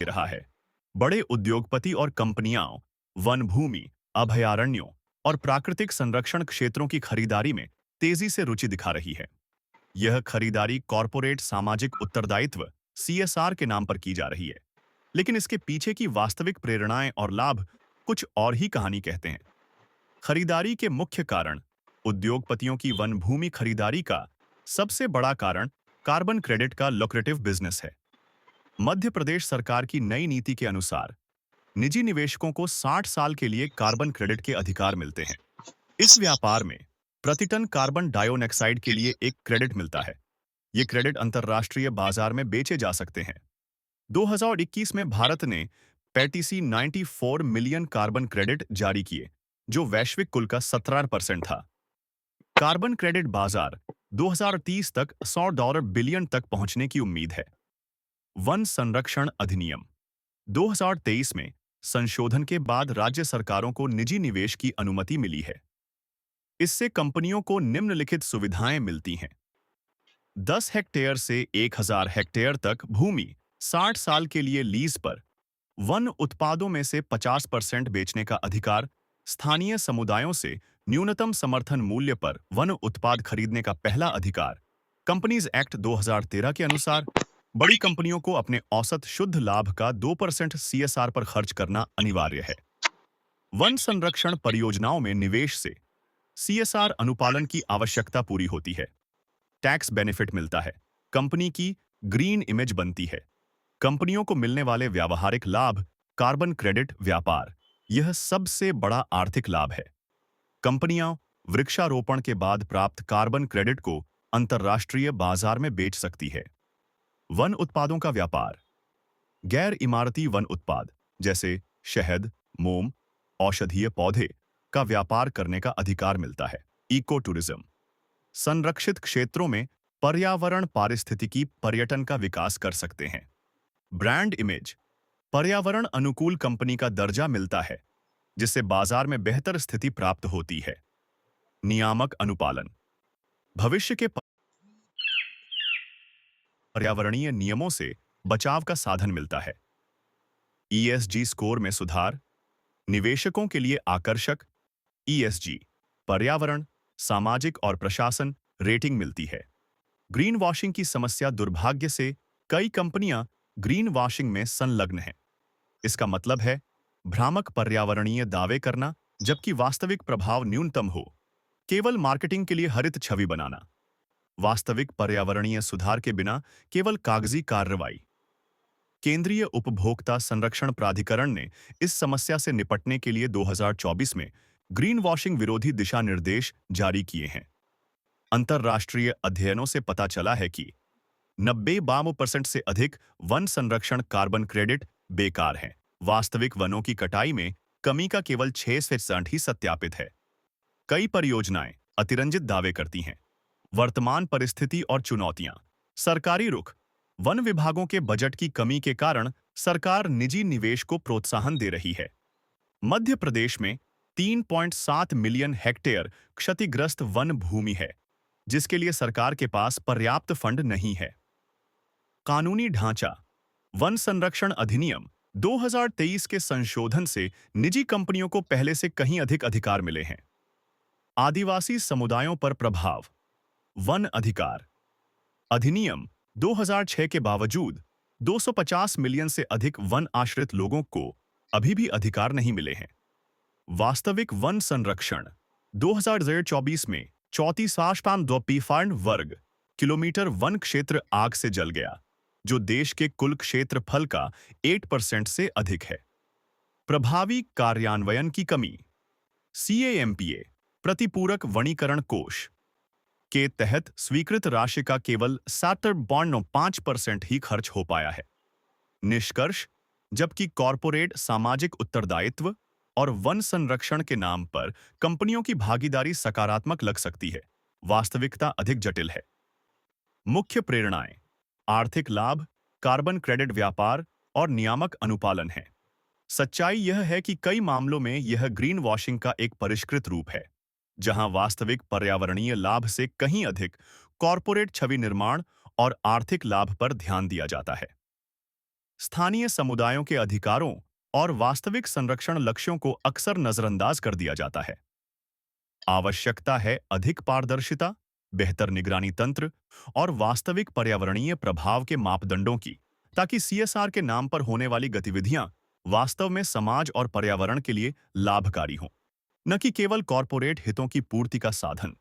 रहा है। बड़े उद्योगपति और कंपनियां वन भूमि, अभयारण्यों और प्राकृतिक संरक्षण क्षेत्रों की खरीदारी में तेजी से रुचि दिखा रही है। यह खरीदारी कॉरपोरेट सामाजिक उत्तरदायित्व (सीएसआर) के नाम पर की जा रही है, लेकिन इसके पीछे की वास्तविक प्रेरणाएं और लाभ कुछ और ही कहानी कहते हैं। खरीदारी के मुख्य कारण उद्योगपतियों की वन भूमि खरीदारी का सबसे बड़ा कारण कार्बन क्रेडिट का लुक्रेटिव बिजनेस है। मध्य प्रदेश सरकार की नई नीति के अनुसार निजी निवेशकों को 60 साल के लिए कार्बन क्रेडिट के अधिकार मिलते हैं। इस व्यापार में प्रति टन कार्बन डाइऑक्साइड के लिए एक क्रेडिट मिलता है। ये क्रेडिट अंतर्राष्ट्रीय बाजार में बेचे जा सकते हैं। 2021 में भारत ने 94 मिलियन कार्बन क्रेडिट जारी किए, जो वैश्विक कुल का 17% था। कार्बन क्रेडिट बाजार 2030 तक $100 बिलियन तक पहुंचने की उम्मीद है। वन संरक्षण अधिनियम 2023 में संशोधन के बाद राज्य सरकारों को निजी निवेश की अनुमति मिली है। इससे कंपनियों को निम्नलिखित सुविधाएं मिलती हैं। 10 हेक्टेयर से 1000 हेक्टेयर तक भूमि 60 साल के लिए लीज पर, वन उत्पादों में से 50% बेचने का अधिकार, स्थानीय समुदायों से न्यूनतम समर्थन मूल्य पर वन उत्पाद खरीदने का पहला अधिकार। कंपनीज एक्ट 2013 के अनुसार बड़ी कंपनियों को अपने औसत शुद्ध लाभ का 2% सीएसआर पर खर्च करना अनिवार्य है। वन संरक्षण परियोजनाओं में निवेश से सीएसआर अनुपालन की आवश्यकता पूरी होती है। टैक्स बेनिफिट मिलता है, कंपनी की ग्रीन इमेज बनती है। कंपनियों को मिलने वाले व्यावहारिक लाभ, कार्बन क्रेडिट व्यापार, यह सबसे बड़ा आर्थिक लाभ है। कंपनियां वृक्षारोपण के बाद प्राप्त कार्बन क्रेडिट को अंतर्राष्ट्रीय बाजार में बेच सकती है। वन उत्पादों का व्यापार, गैर इमारती वन उत्पाद जैसे शहद, मोम, औषधीय पौधे का व्यापार करने का अधिकार मिलता है। इको टूरिज्म, संरक्षित क्षेत्रों में पर्यावरण पारिस्थितिकी पर्यटन का विकास कर सकते हैं। ब्रांड इमेज, पर्यावरण अनुकूल कंपनी का दर्जा मिलता है, जिससे बाजार में बेहतर स्थिति प्राप्त होती है। नियामक अनुपालन, भविष्य के पर्यावरणीय नियमों से बचाव का साधन मिलता है। ईएसजी स्कोर में सुधार, निवेशकों के लिए आकर्षक ईएसजी, पर्यावरण, सामाजिक और प्रशासन रेटिंग मिलती है। ग्रीन वॉशिंग की समस्या, दुर्भाग्य से कई कंपनियां ग्रीन वॉशिंग में संलग्न हैं। इसका मतलब है भ्रामक पर्यावरणीय दावे करना, जबकि वास्तविक प्रभाव न्यूनतम हो। केवल मार्केटिंग के लिए हरित छवि बनाना, वास्तविक पर्यावरणीय सुधार के बिना केवल कागजी कार्रवाई। केंद्रीय उपभोक्ता संरक्षण प्राधिकरण ने इस समस्या से निपटने के लिए 2024 में ग्रीन वॉशिंग विरोधी दिशा निर्देश जारी किए हैं। अंतर्राष्ट्रीय अध्ययनों से पता चला है कि 92% से अधिक वन संरक्षण कार्बन क्रेडिट बेकार हैं। वास्तविक वनों की कटाई में कमी का केवल 6% ही सत्यापित है। कई परियोजनाएं अतिरंजित दावे करती हैं। वर्तमान परिस्थिति और चुनौतियां, सरकारी रुख, वन विभागों के बजट की कमी के कारण सरकार निजी निवेश को प्रोत्साहन दे रही है। मध्य प्रदेश में 3.7 मिलियन हेक्टेयर क्षतिग्रस्त वन भूमि है, जिसके लिए सरकार के पास पर्याप्त फंड नहीं है। कानूनी ढांचा, वन संरक्षण अधिनियम 2023 के संशोधन से निजी कंपनियों को पहले से कहीं अधिक अधिकार मिले हैं। आदिवासी समुदायों पर प्रभाव, वन अधिकार अधिनियम 2006 के बावजूद 250 मिलियन से अधिक वन आश्रित लोगों को अभी भी अधिकार नहीं मिले हैं। वास्तविक वन संरक्षण 2024 में 34.2 वर्ग किलोमीटर वन क्षेत्र आग से जल गया, जो देश के कुल क्षेत्रफल का 8% से अधिक है। प्रभावी कार्यान्वयन की कमी, सीएएमपीए प्रतिपूरक वनीकरण कोष के तहत स्वीकृत राशि का केवल 7.5% ही खर्च हो पाया है। निष्कर्ष, जबकि कॉरपोरेट सामाजिक उत्तरदायित्व और वन संरक्षण के नाम पर कंपनियों की भागीदारी सकारात्मक लग सकती है, वास्तविकता अधिक जटिल है। मुख्य प्रेरणाएं, आर्थिक लाभ, कार्बन क्रेडिट व्यापार और नियामक अनुपालन है। सच्चाई यह है कि कई मामलों में यह ग्रीन वॉशिंग का एक परिष्कृत रूप है, जहां वास्तविक पर्यावरणीय लाभ से कहीं अधिक कॉरपोरेट छवि निर्माण और आर्थिक लाभ पर ध्यान दिया जाता है। स्थानीय समुदायों के अधिकारों और वास्तविक संरक्षण लक्ष्यों को अक्सर नजरअंदाज कर दिया जाता है। आवश्यकता है अधिक पारदर्शिता, बेहतर निगरानी तंत्र और वास्तविक पर्यावरणीय प्रभाव के मापदंडों की, ताकि सीएसआर के नाम पर होने वाली गतिविधियां वास्तव में समाज और पर्यावरण के लिए लाभकारी हों, न कि केवल कॉरपोरेट हितों की पूर्ति का साधन।